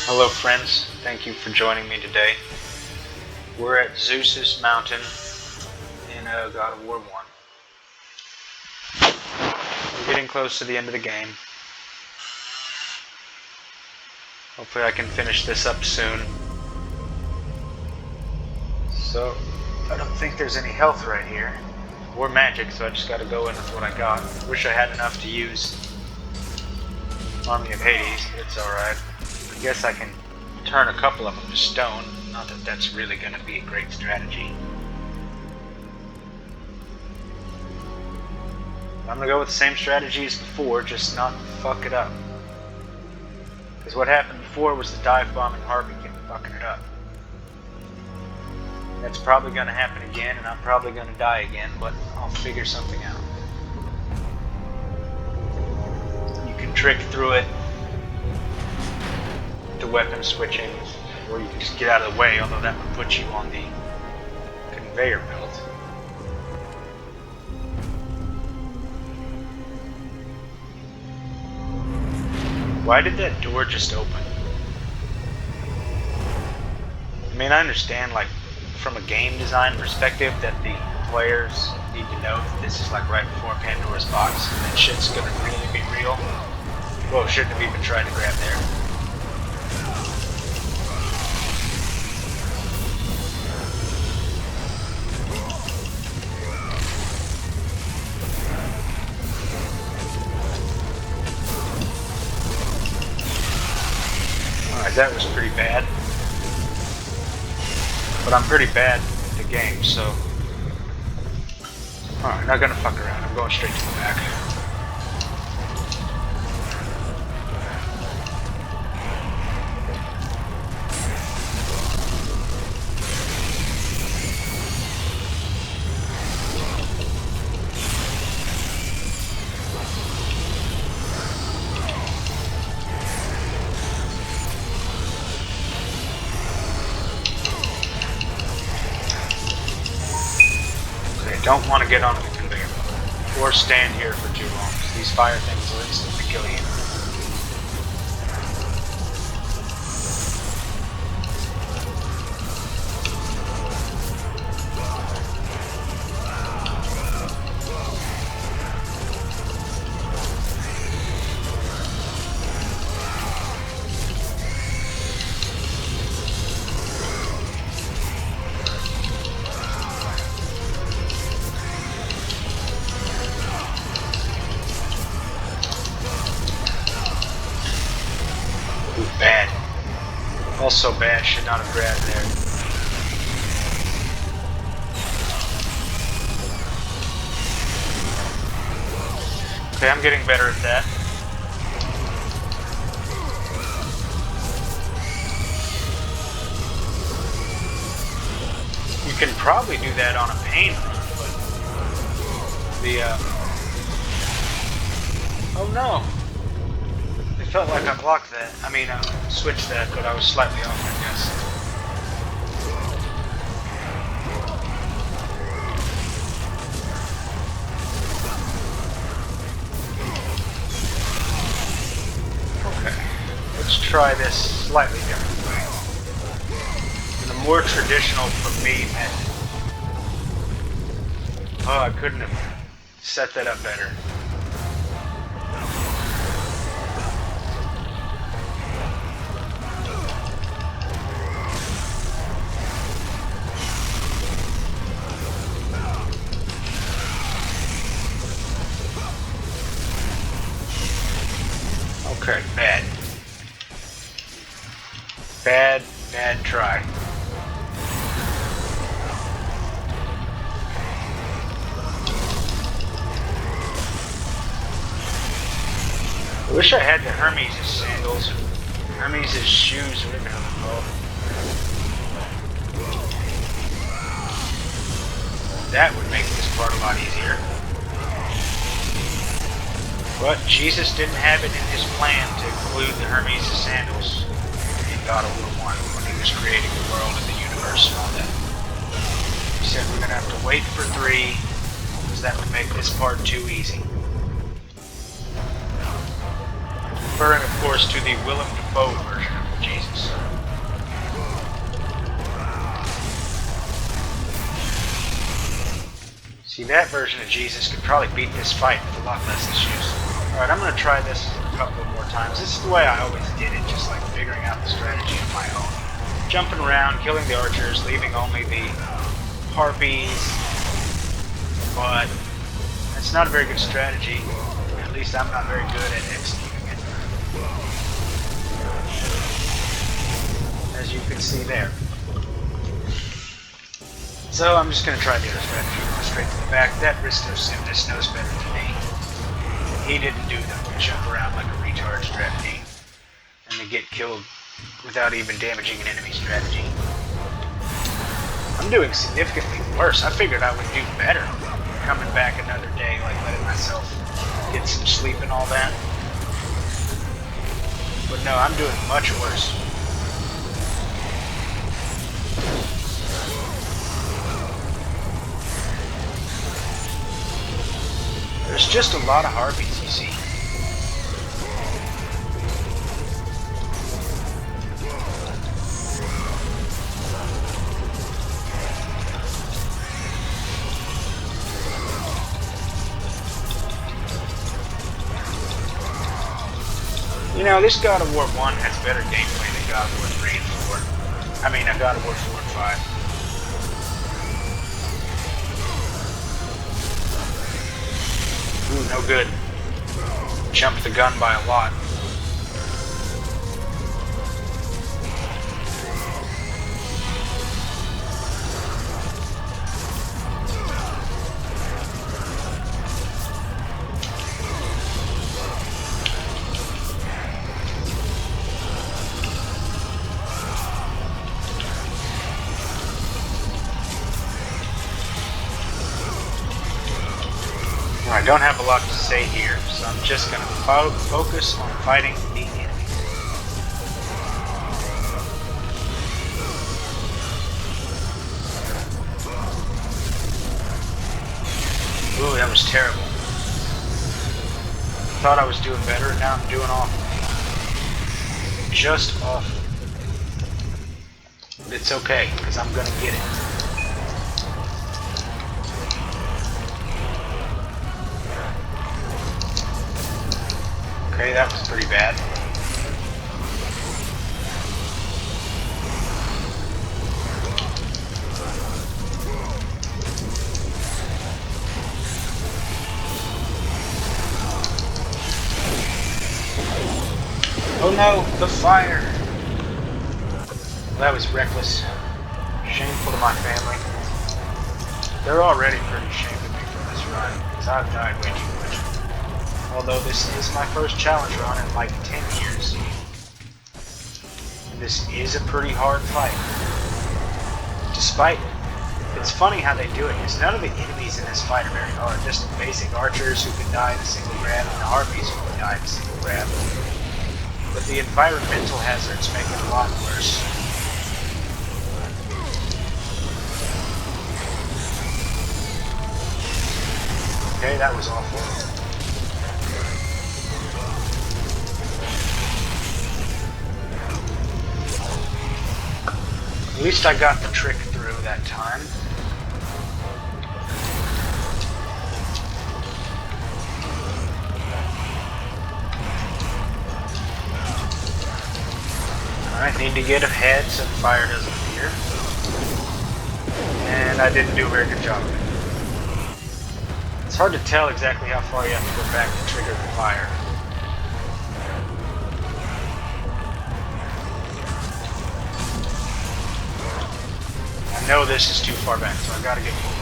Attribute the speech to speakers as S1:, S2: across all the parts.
S1: Hello friends, thank you for joining me today. We're at Zeus's Mountain in God of War 1. We're getting close to the end of the game. Hopefully I can finish this up soon. So, I don't think there's any health right here. Or magic, so I just gotta go in with what I got. Wish I had enough to use Army of Hades, but it's alright. I guess I can turn a couple of them to stone. Not that that's really going to be a great strategy. I'm going to go with the same strategy as before, just not fuck it up. Because what happened before was the dive bombing Harpy kept fucking it up. That's probably going to happen again, and I'm probably going to die again, but I'll figure something out. You can trick through it. The weapon switching, or you can just get out of the way, although that would put you on the conveyor belt. Why did that door just open? I mean, I understand, like, from a game design perspective, that the players need to know that this is like right before Pandora's box, and that shit's gonna really be real. Whoa, shouldn't have even tried to grab there. That was pretty bad, but I'm pretty bad at the game, so alright, not gonna fuck around, I'm going straight to the back. Don't want to get onto the conveyor belt or stand here for too long, because these fire things will instantly kill you. Bad. Also bad, should not have grabbed there. Okay, I'm getting better at that. You can probably do that on a pain run, but the oh no! It felt like I blocked that. I mean, switched that, but I was slightly off, I guess. Okay, let's try this slightly different way. In a more traditional for me method. Oh, I couldn't have set that up better. Okay, bad. Bad try. I wish I had the Hermes' sandals, Hermes' shoes, whatever they're called. That would make this part a lot easier. But Jesus didn't have it in his plan to include the Hermes' sandals in God of War 1 when he was creating the world and the universe and all that. He said we're going to have to wait for 3, because that would make this part too easy. Referring, of course, to the Willem Dafoe version of the Jesus. See, that version of Jesus could probably beat this fight with a lot less issues. Alright, I'm going to try this a couple more times. This is the way I always did it, just like figuring out the strategy on my own. Jumping around, killing the archers, leaving only the harpies. But it's not a very good strategy. At least I'm not very good at executing it. As you can see there. So I'm just going to try the other strategy. Go straight to the back. That Risto Simnus knows better than me. He didn't do the jump around like a retard strategy. And to get killed without even damaging an enemy strategy. I'm doing significantly worse. I figured I would do better coming back another day, like letting myself get some sleep and all that. But no, I'm doing much worse. There's just a lot of harpies, you see. You know, this God of War 1 has better gameplay than God of War 3 and 4. I mean, God of War 4 and 5. Ooh, no good. Jumped the gun by a lot. I don't have a lot to say here, so I'm just going to focus on fighting the enemy. Ooh, that was terrible. Thought I was doing better, and now I'm doing awful. Just awful. But it's okay, because I'm going to get it. Okay, that was pretty bad. Oh no, the fire! That was reckless. Shameful to my family. They're already pretty ashamed of me for this run, because I've died way too much. Although this is my first challenge run in like 10 years. And this is a pretty hard fight. Despite, it's funny how they do it, because none of the enemies in this fight are very hard. Just the basic archers who can die in a single grab, and the harpies who can die in a single grab. But the environmental hazards make it a lot worse. Okay, that was awful. At least I got the trick through that time. Alright, need to get ahead so the fire doesn't appear. And I didn't do a very good job of it. It's hard to tell exactly how far you have to go back to trigger the fire. I know this is too far back, so I gotta get forward.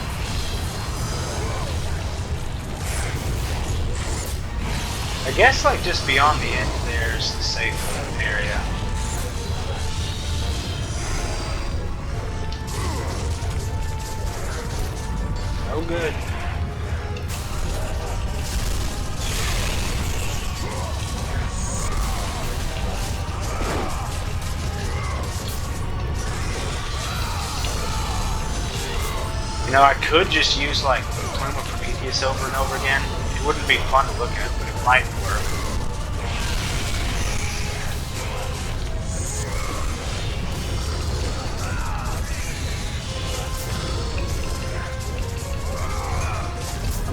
S1: I guess like just beyond the end there's the safe area. Oh good. You know, I could just use like Plume of Prometheus over and over again. It wouldn't be fun to look at, but it might work.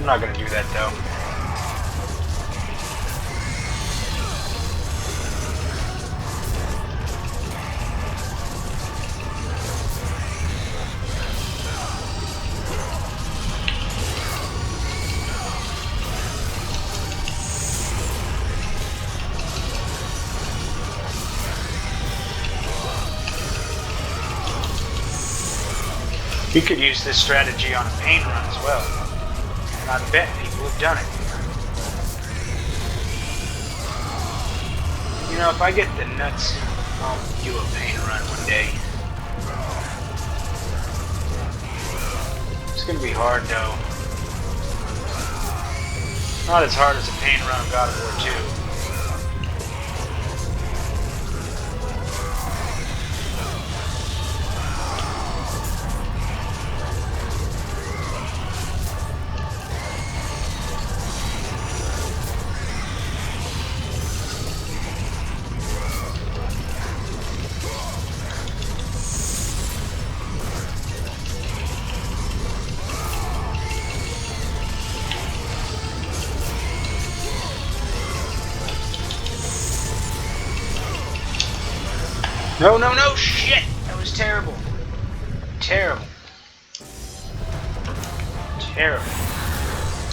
S1: I'm not gonna do that though. You could use this strategy on a pain run as well. And I bet people have done it. You know, if I get the nuts, I'll do a pain run one day. It's gonna be hard though. Not as hard as a pain run of God of War 2. No, no, no, shit! That was terrible. Terrible. Terrible.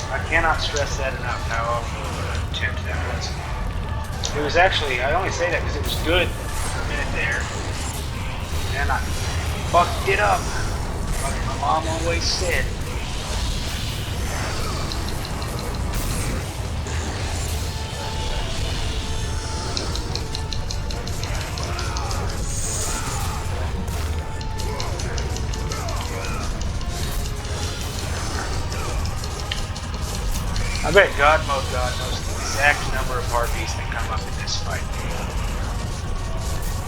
S1: I cannot stress that enough, how awful of an attempt that was. It was actually, I only say that because it was good for a minute there. And I fucked it up. Like my mom always said. I bet God Mode God knows the exact number of harpies that come up in this fight.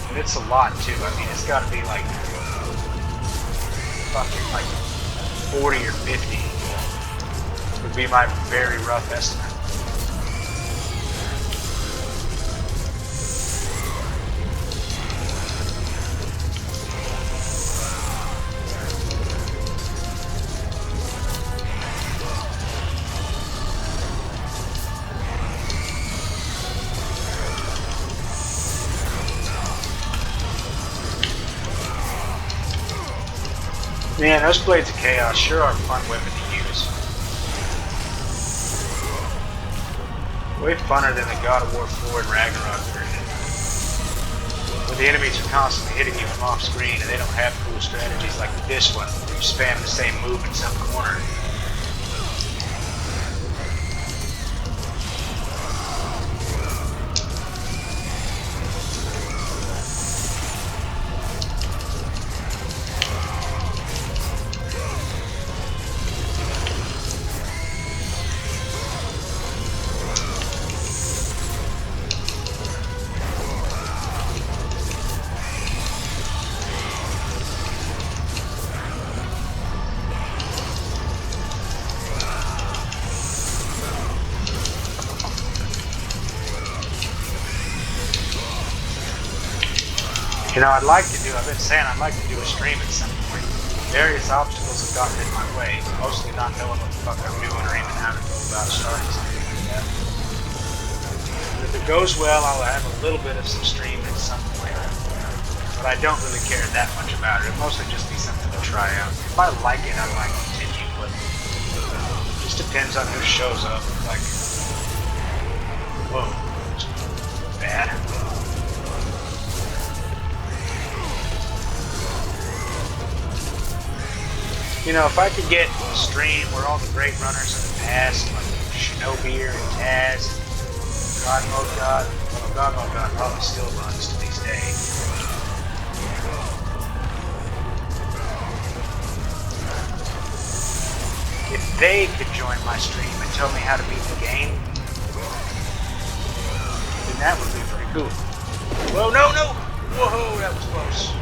S1: And it's a lot too. I mean, it's got to be like fucking like 40 or 50 would be my very rough estimate. Man, those Blades of Chaos sure are a fun weapon to use. Way funner than the God of War 4 and Ragnarok version. Where the enemies are constantly hitting you from off screen and they don't have cool strategies like this one, where you spam the same move in some corner. You know, I've been saying I'd like to do a stream at some point. Various obstacles have gotten in my way, mostly not knowing what the fuck I'm doing or even how to go about starting something like that. But if it goes well, I'll have a little bit of some stream at some point. But I don't really care that much about it. It'll mostly just be something to try out. If I like it, I might continue, but it just depends on who shows up. Like, whoa, bad. You know, if I could get a stream where all the great runners in the past, like Shinobi and Taz, God Mode God, well, God Mode God probably still runs to this day. If they could join my stream and tell me how to beat the game, then that would be pretty cool. Whoa, no, no! Whoa, that was close.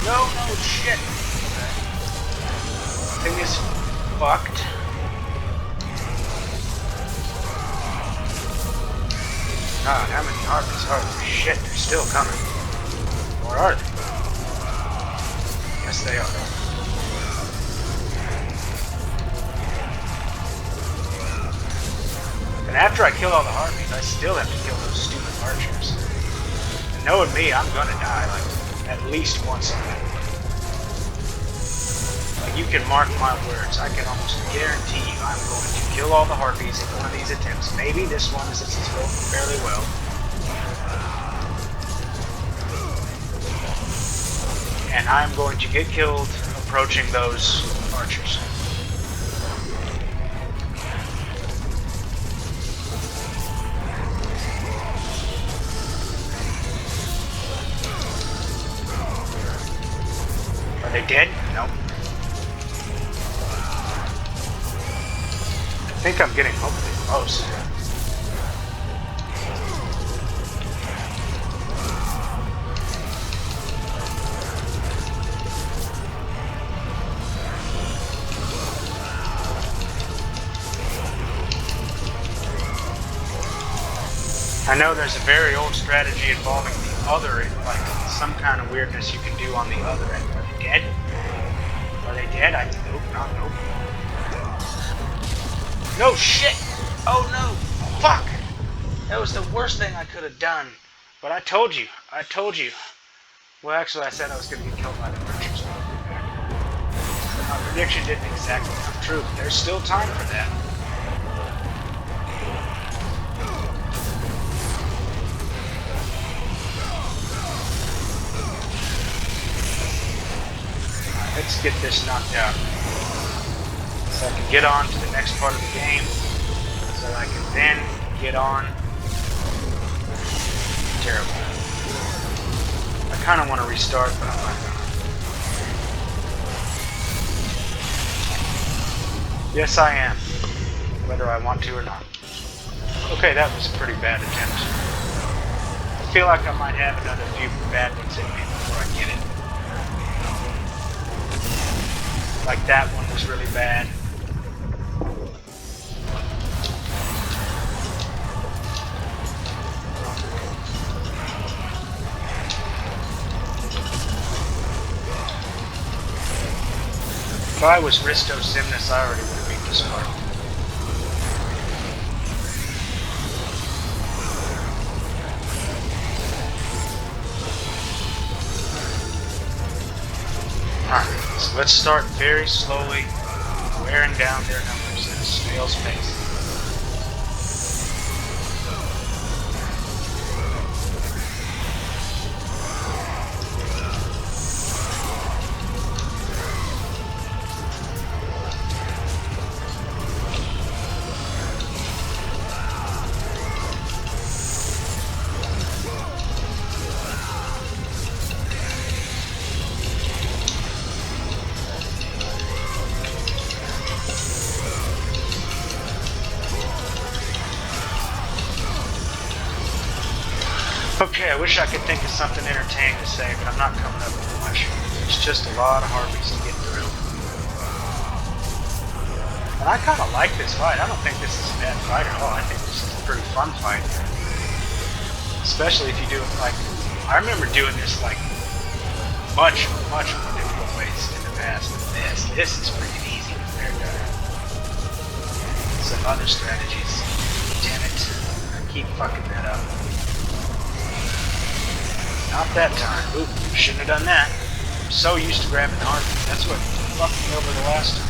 S1: No, no, shit. Thing is fucked. God, how many harpies are there? Shit, they're still coming. Or are they? Yes, they are. after I kill all the harpies, I still have to kill those stupid archers. And knowing me, I'm gonna die like at least once a night. Like, you can mark my words. I can almost guarantee you I'm going to kill all the harpies in one of these attempts. Maybe this one, since it's going fairly well. And I'm going to get killed approaching those archers. Are they dead? Nope. I think I'm getting hopefully close. I know there's a very old strategy involving the other, like some kind of weirdness you can do on the other end. Are they dead? Are they dead? Nope, not nope. No shit! Oh no! Fuck! That was the worst thing I could have done. But I told you. Well, actually, I said I was going to get killed by the archers. My prediction didn't exactly come true, but there's still time for that. Let's get this knocked out. So I can get on to the next part of the game. So I can then get on. Terrible. I kind of want to restart, but I'm not gonna. Yes, I am. Whether I want to or not. Okay, that was a pretty bad attempt. I feel like I might have another few bad ones in me before I get it. Like that one was really bad. If I was Risto Simnus, I already would have beat this part. Alright, so let's start very slowly wearing down their numbers at a snail's pace. Okay, I wish I could think of something entertaining to say, but I'm not coming up with much. It's just a lot of harpies to get through. And I kind of like this fight. I don't think this is a bad fight at all. I think this is a pretty fun fight. Especially if you do it like... I remember doing this like much more difficult ways in the past than this. This is pretty easy compared to some other strategies. Damn it. I keep fucking that up. Not that time. Oop, shouldn't have done that. I'm so used to grabbing the harpy. That's what fucked me over the last time.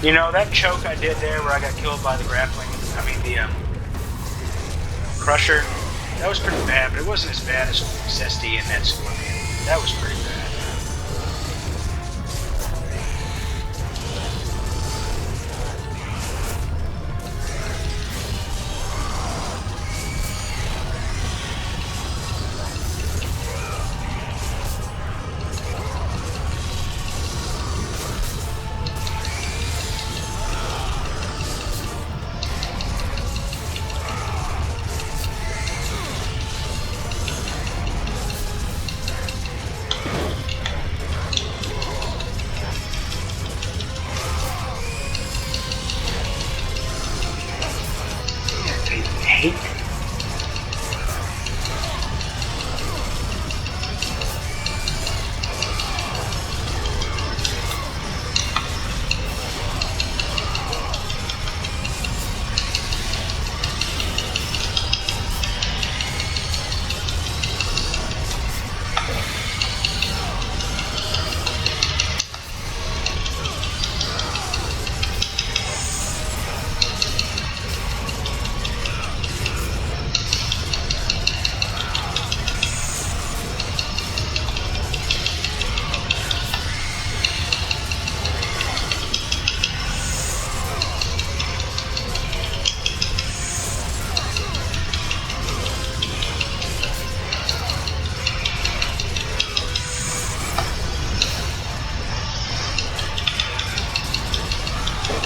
S1: You know, that choke I did there where I got killed by the grappling, the crusher, that was pretty bad, but it wasn't as bad as Cesti and that Scorpion. That was pretty bad.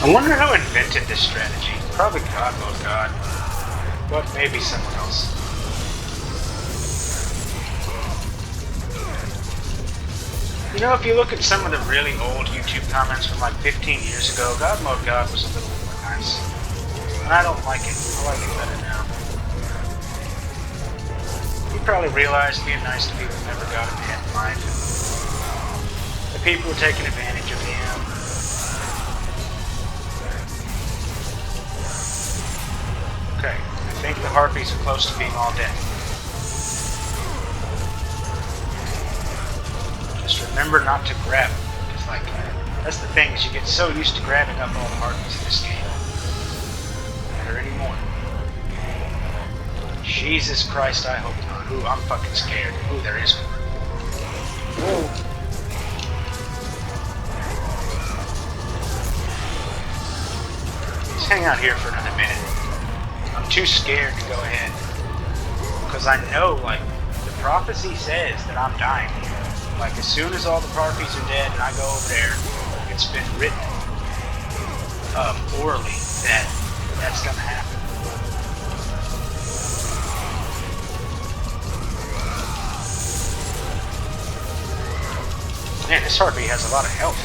S1: I wonder who invented this strategy. Probably God, oh God. But maybe someone else. You know, if you look at some of the really old YouTube comments from like 15 years ago, God Mode God was a little more nice. And I don't like it. I like it better now. He probably realized being nice to people never got him ahead in life. The people were taking advantage of him. Okay, I think the harpies are close to being all dead. Just remember not to grab them. It's like, that's the thing, is you get so used to grabbing up all the harpies in this game. Not anymore. Jesus Christ, I hope not. Ooh, I'm fucking scared. Ooh, there is one. Whoa. Let's hang out here for another minute. I'm too scared to go ahead. Because I know, like, the prophecy says that I'm dying here. Like, as soon as all the harpies are dead and I go over there, it's been written orally that that's gonna happen. Man, this harpy has a lot of health.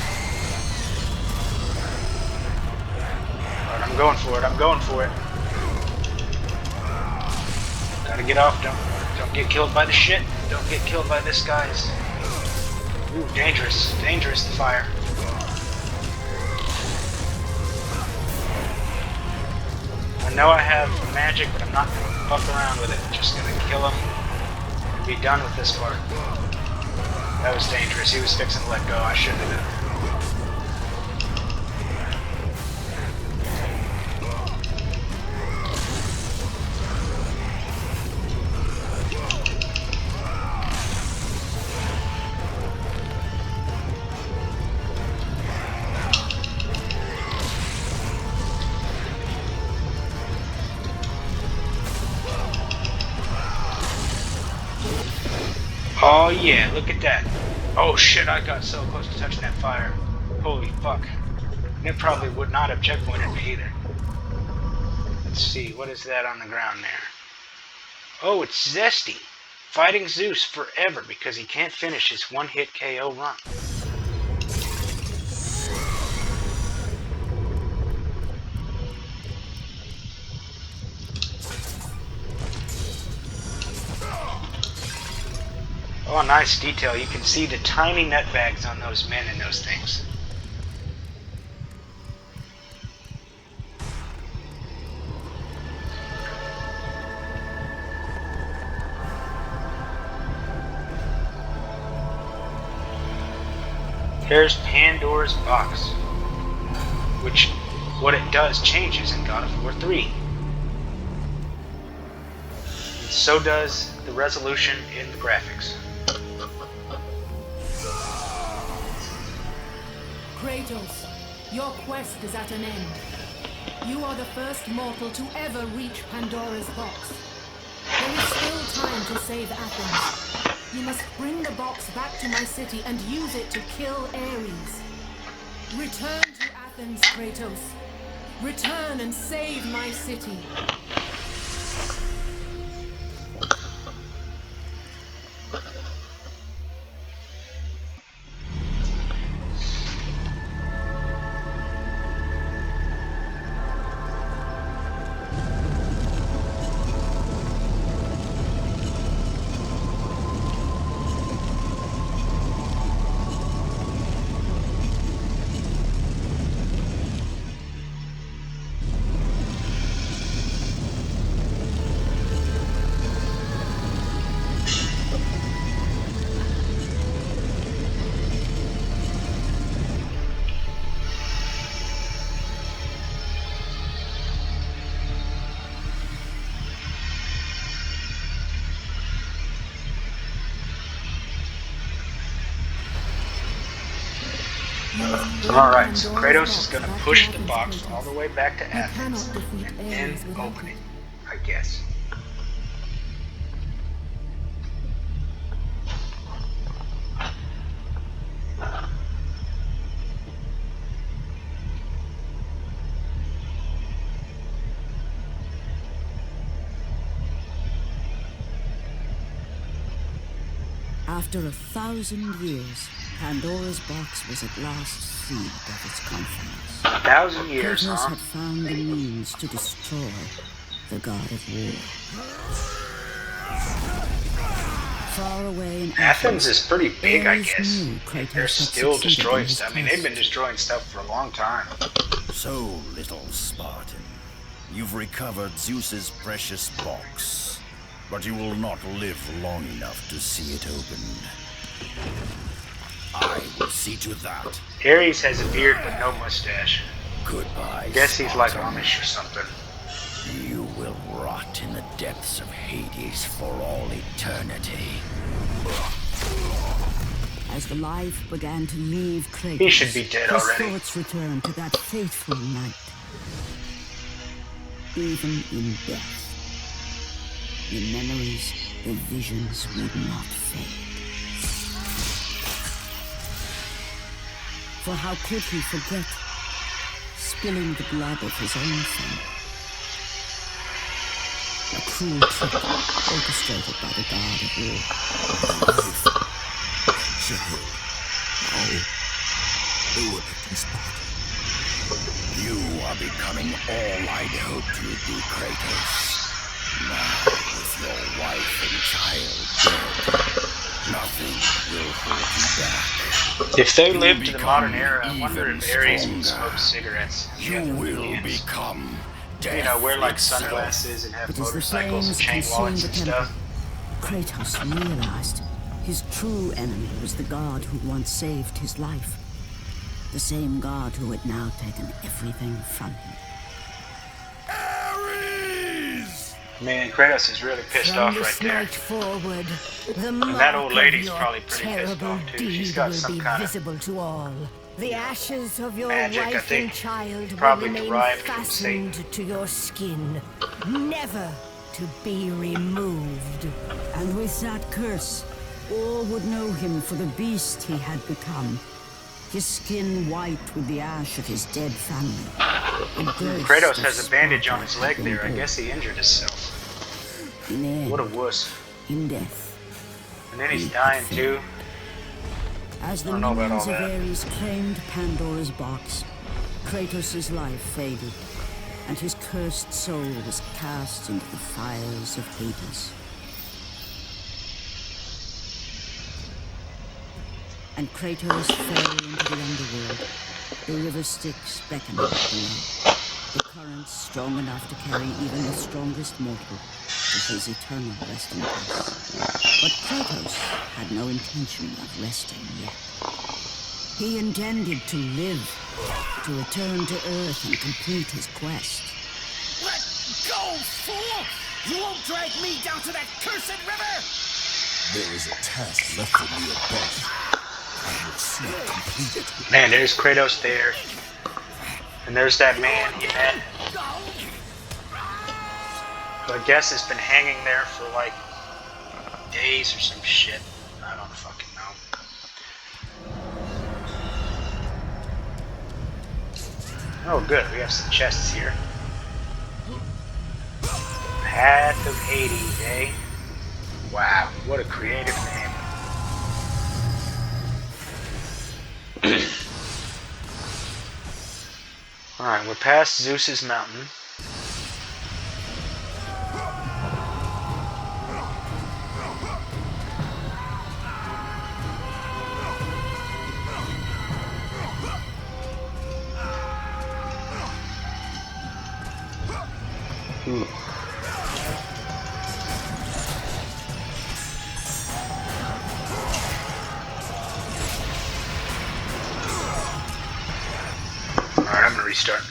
S1: Alright, I'm going for it, I'm going for it. Gotta get off, don't get killed by the shit. Don't get killed by this guy's. Ooh, dangerous, dangerous, the fire. I know I have magic, but I'm not gonna fuck around with it. I'm just gonna kill him and be done with this part. That was dangerous. He was fixing to let go. I shouldn't have done it. Oh yeah, look at that. Oh shit, I got so close to touching that fire. Holy fuck. And it probably would not have checkpointed me either. Let's see, what is that on the ground there? Oh, it's Zesty. Fighting Zeus forever because he can't finish his one-hit KO run. Oh, nice detail. You can see the tiny nutbags on those men and those things. There's Pandora's box, which what it does changes in God of War 3. And so does the resolution in the graphics.
S2: Kratos, your quest is at an end. You are the first mortal to ever reach Pandora's box. There is still time to save Athens. You must bring the box back to my city and use it to kill Ares. Return to Athens, Kratos. Return and save my city.
S1: Alright, so Kratos is going to push the box all the way back to Athens and then open it, I guess.
S3: After 1,000 years, Pandora's box was at last freed of its confines.
S1: 1,000 years,
S3: Kratos
S1: huh?
S3: had found the means to destroy the god of war. Far away in
S1: Athens is pretty big, I
S3: Ares
S1: guess.
S3: knew Kratos
S1: They're
S3: had
S1: still
S3: succeeded in
S1: destroying
S3: his
S1: stuff. I mean, they've been
S3: quest.
S1: destroying stuff for a long time.
S4: So, little Spartan, you've recovered Zeus's precious box, but you will not live long enough to see it opened. I will see to that.
S1: Ares has a beard but no mustache.
S4: Goodbye,
S1: I guess he's like
S4: Spartan.
S1: Amish or something.
S4: You will rot in the depths of Hades for all eternity.
S3: As the life began to leave Kratos,
S1: He should be dead
S3: his
S1: already.
S3: thoughts returned to that fateful night. Even in death, the memories, the visions would not fade. For how could he forget spilling the blood of his own family? A cruel trick orchestrated by the god of war.
S4: Child, you are becoming all I'd hoped you'd be, Kratos. Now, with your wife and child dead, nothing will hold you back.
S1: If they
S4: You'll
S1: lived to the modern
S4: become
S1: era, I wonder
S4: even
S1: if Ares would
S4: stronger.
S1: smoke cigarettes.
S4: You will become death.
S1: You know, wear like
S4: itself.
S1: sunglasses and have
S3: But as the
S1: motorcycles and
S3: flames
S1: chain wallets
S3: consumed
S1: and
S3: the
S1: stuff.
S3: Kratos realized his true enemy was the god who once saved his life. The same god who had now taken everything from him.
S4: Ares!
S1: Man, Kratos is really pissed off right there.
S2: Forward, the
S1: And that old
S2: mark
S1: lady's
S2: of your
S1: probably pretty pissed
S2: terrible
S1: off too. She's
S2: deed
S1: got
S2: will
S1: some
S2: be
S1: kind of
S2: visible to all. The ashes of your
S1: magic, I
S2: wife
S1: think,
S2: and child
S1: probably
S2: will remain
S1: derived from Satan.
S2: fastened to your skin, never to be removed.
S3: And with that curse, all would know him for the beast he had become. His skin white with the ash of his dead family. A ghost
S1: Kratos
S3: of
S1: has a bandage on his
S3: Sparta
S1: leg
S3: had
S1: there. I
S3: been
S1: guess he injured himself.
S3: born. In
S1: What a
S3: end,
S1: wuss.
S3: in death.
S1: And then he's dying too.
S3: As the
S1: I don't know about
S3: minions
S1: all
S3: of
S1: that.
S3: Ares claimed Pandora's box, Kratos' life faded, and his cursed soul was cast into the fires of Hades. And Kratos fell into the underworld, the river Styx beckoning below, the currents strong enough to carry even the strongest mortal to his eternal resting place. But Kratos had no intention of resting yet. He intended to live, to return to Earth and complete his quest.
S4: Let go, fool! You won't drag me down to that cursed river! There is a task left for me above. I will see it completed.
S1: Man, there's Kratos there. And there's that man he met. Who I guess has been hanging there for like days or some shit. I don't fucking know. Oh good, we have some chests here. Path of Hades, eh? Wow, what a creative name. Alright, we're past Zeus's mountain. Alright, I'm gonna restart.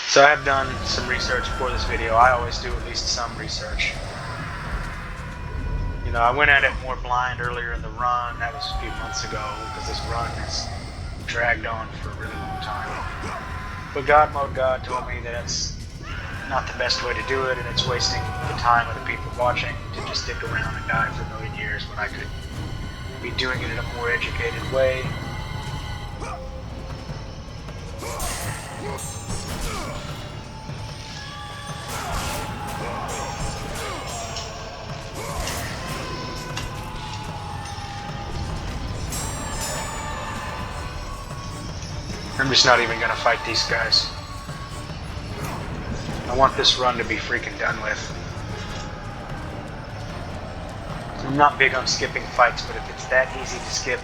S1: So I have done some research for this video. I always do at least some research. You know, I went at it more blind earlier in the run. That was a few months ago, because this run has dragged on for a really long time. But God Mode God told me that it's not the best way to do it, and it's wasting the time of the people watching to just stick around and die for a million years when I could be doing it in a more educated way. I'm just not even gonna fight these guys. I want this run to be freaking done with. I'm not big on skipping fights, but if it's that easy to skip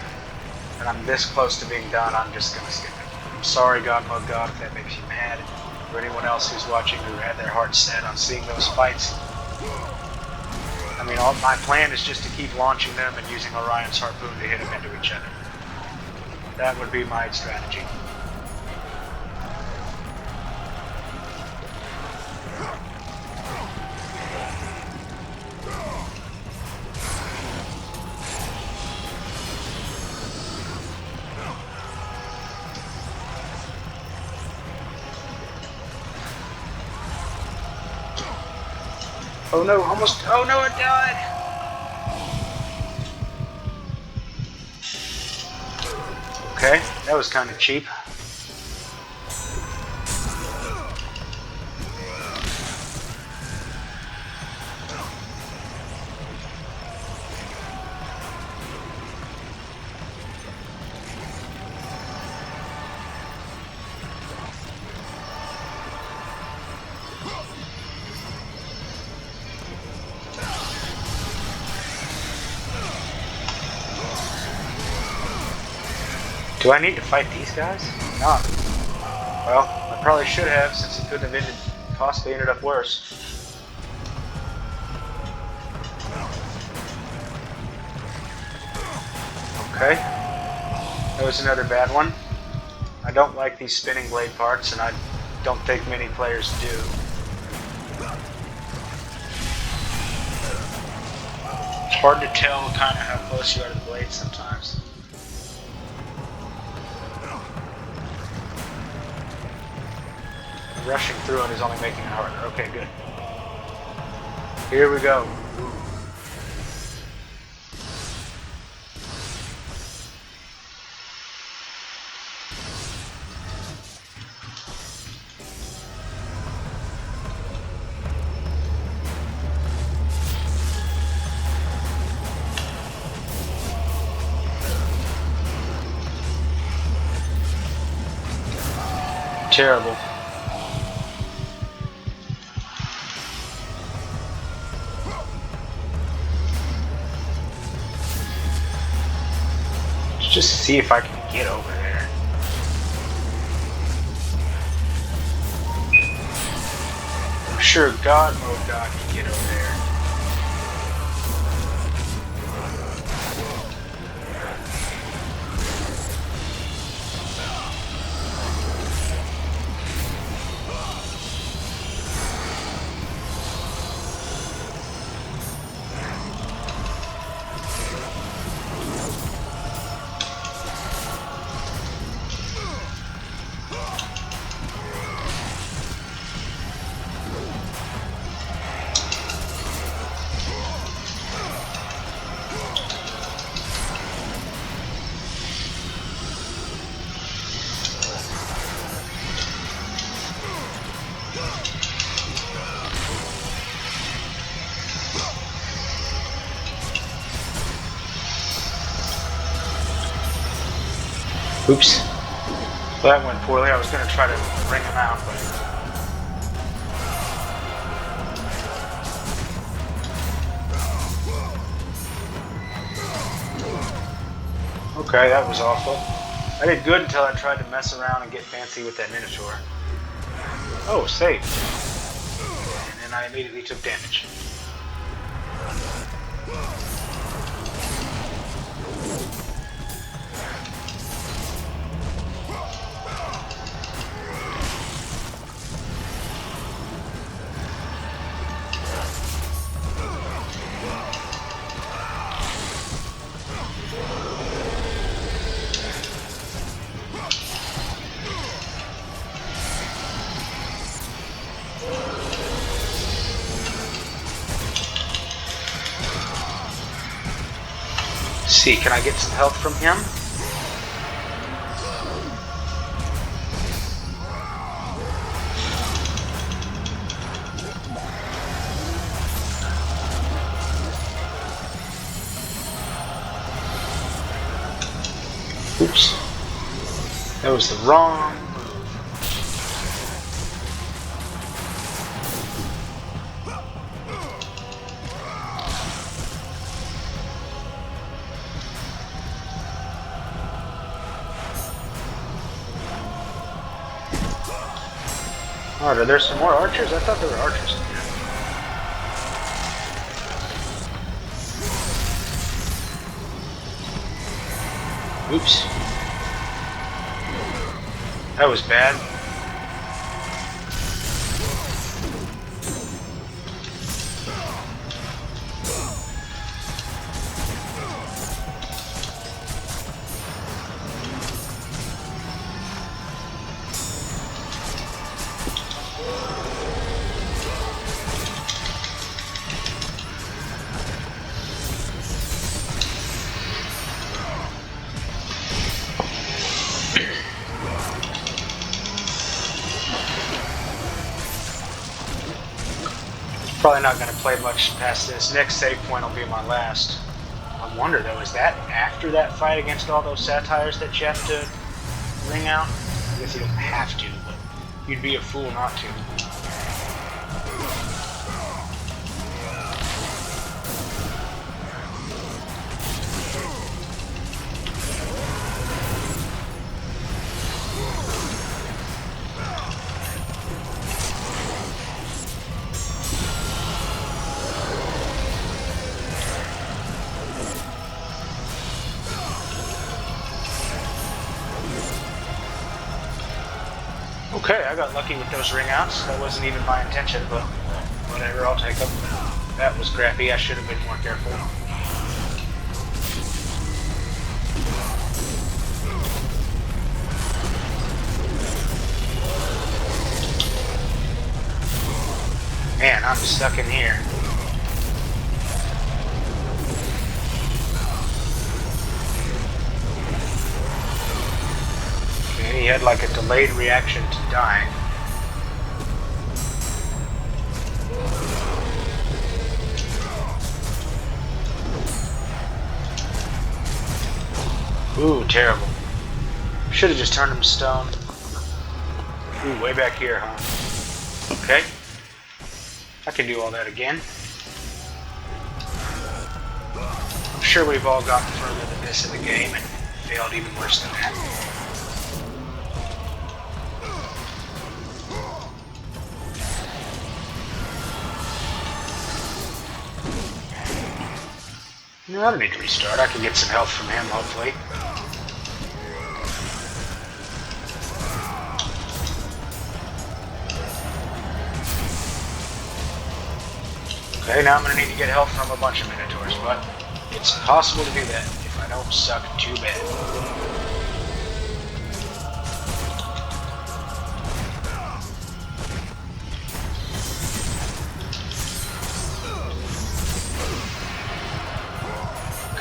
S1: and I'm this close to being done, I'm just gonna skip it. I'm sorry, God Mode God, if that makes you mad, or anyone else who's watching who had their heart set on seeing those fights. I mean, my plan is just to keep launching them and using Orion's harpoon to hit them into each other. That would be my strategy. Oh no, almost, oh no, it died! Okay, that was kind of cheap. Do I need to fight these guys? Not. Well, I probably should have, since it couldn't have possibly ended up worse. Okay. That was another bad one. I don't like these spinning blade parts, and I don't think many players do. It's hard to tell kind of how close you are to the blade sometimes. Rushing through it is only making it harder. Okay, good. Here we go. Ooh. Terrible. Just to see if I can get over there. I'm sure God Mode God can get over there. Oops. Well, that went poorly. I was going to try to bring him out, but... Okay, that was awful. I did good until I tried to mess around and get fancy with that Minotaur. Oh, saved. And then I immediately took damage. See, can I get some health from him? Oops. That That was the wrong move. Alright, are there some more archers? I thought there were archers in here. Oops. That was bad. Probably not going to play much past this. Next save point will be my last. I wonder though, is that after that fight against all those satires that you have to ring out? I guess you don't have to, but you'd be a fool not to. Okay, I got lucky with those ring outs. That wasn't even my intention, but whatever, I'll take them. That was crappy. I should have been more careful. Man, I'm stuck in here. He had like a delayed reaction to dying. Ooh, terrible. Should have just turned him to stone. Ooh, way back here, huh? Okay. I can do all that again. I'm sure we've all gotten further than this in the game and failed even worse than that. No, I don't need to restart. I can get some health from him, hopefully. Okay, now I'm going to need to get help from a bunch of Minotaurs, but it's possible to do that if I don't suck too bad.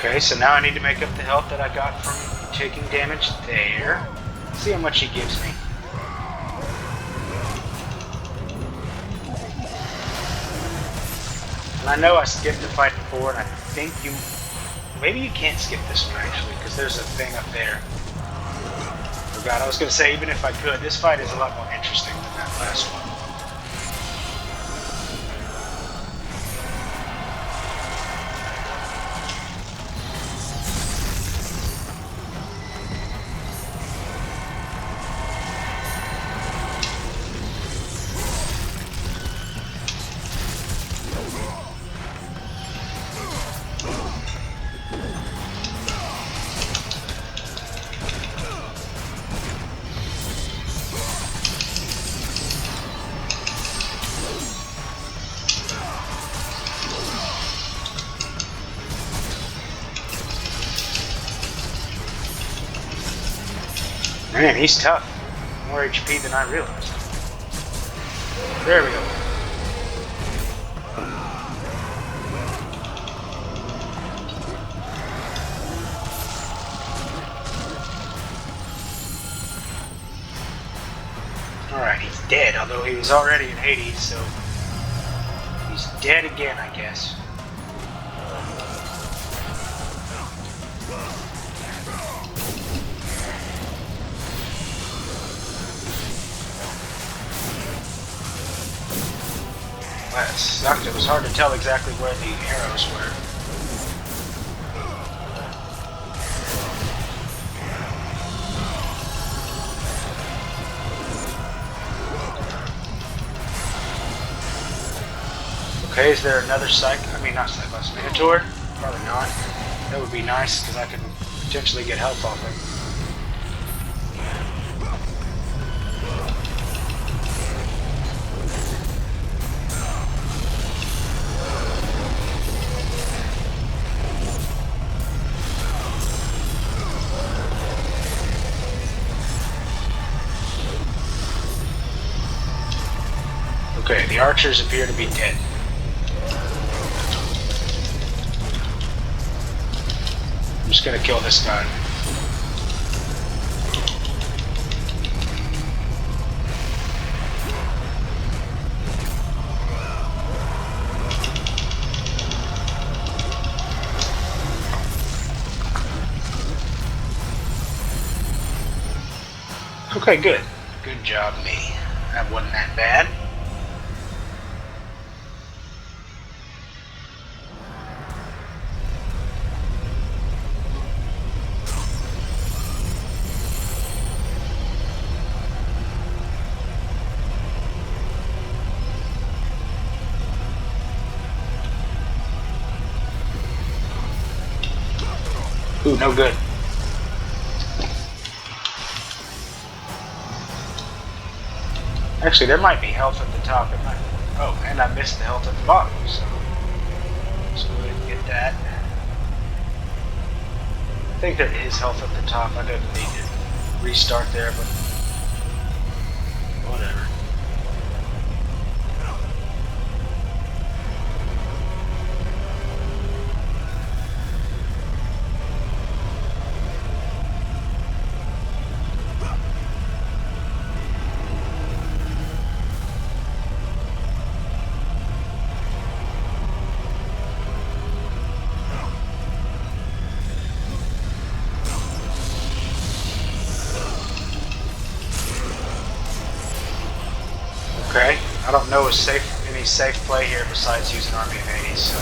S1: Okay, so now I need to make up the health that I got from taking damage there. See how much he gives me. And I know I skipped the fight before, and I think you... Maybe you can't skip this one, actually, because there's a thing up there. Forgot, I was going to say, even if I could, this fight is a lot more interesting than that last one. Man, he's tough. More HP than I realized. There we go. Alright, he's dead, although he was already in Hades, so he's dead again, I guess. That sucked. It was hard to tell exactly where the arrows were. Okay, is there another not Cyclops, Minotaur? Probably not. That would be nice, because I could potentially get health off him. Okay, the archers appear to be dead. I'm just gonna kill this guy. Okay, good. Good job, me. That wasn't that bad. Ooh, no good. Actually, there might be health at the top. Oh, and I missed the health at the bottom, so let's go ahead and get that. I think there is health at the top. I didn't need to restart there, but whatever. Okay, I don't know any safe play here besides using Army of Hades, so.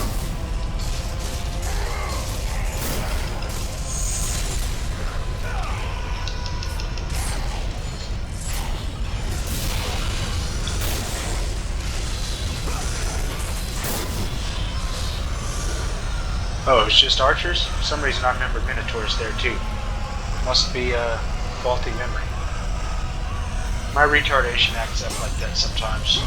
S1: Oh, it's just archers? For some reason I remember Minotaurs there too. Must be a faulty memory. My retardation acts up like that sometimes.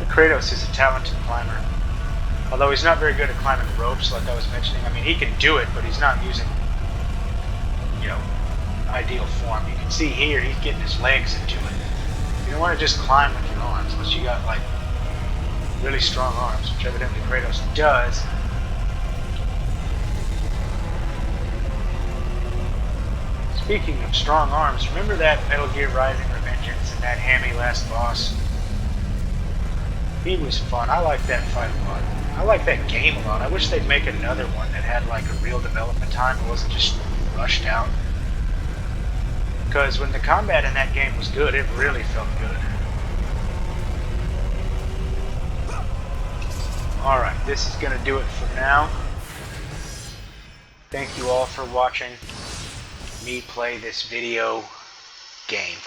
S1: Kratos is a talented climber. Although he's not very good at climbing ropes, like I was mentioning. I mean, he can do it, but he's not using, ideal form. You can see here, he's getting his legs into it. You don't want to just climb with your arms, unless you got, really strong arms, which evidently Kratos does. Speaking of strong arms, remember that Metal Gear Rising Revengeance and that hammy last boss? He was fun. I like that fight a lot. I like that game a lot. I wish they'd make another one that had a real development time. It wasn't just rushed out. Because when the combat in that game was good, it really felt good. Alright, this is going to do it for now. Thank you all for watching me play this video game.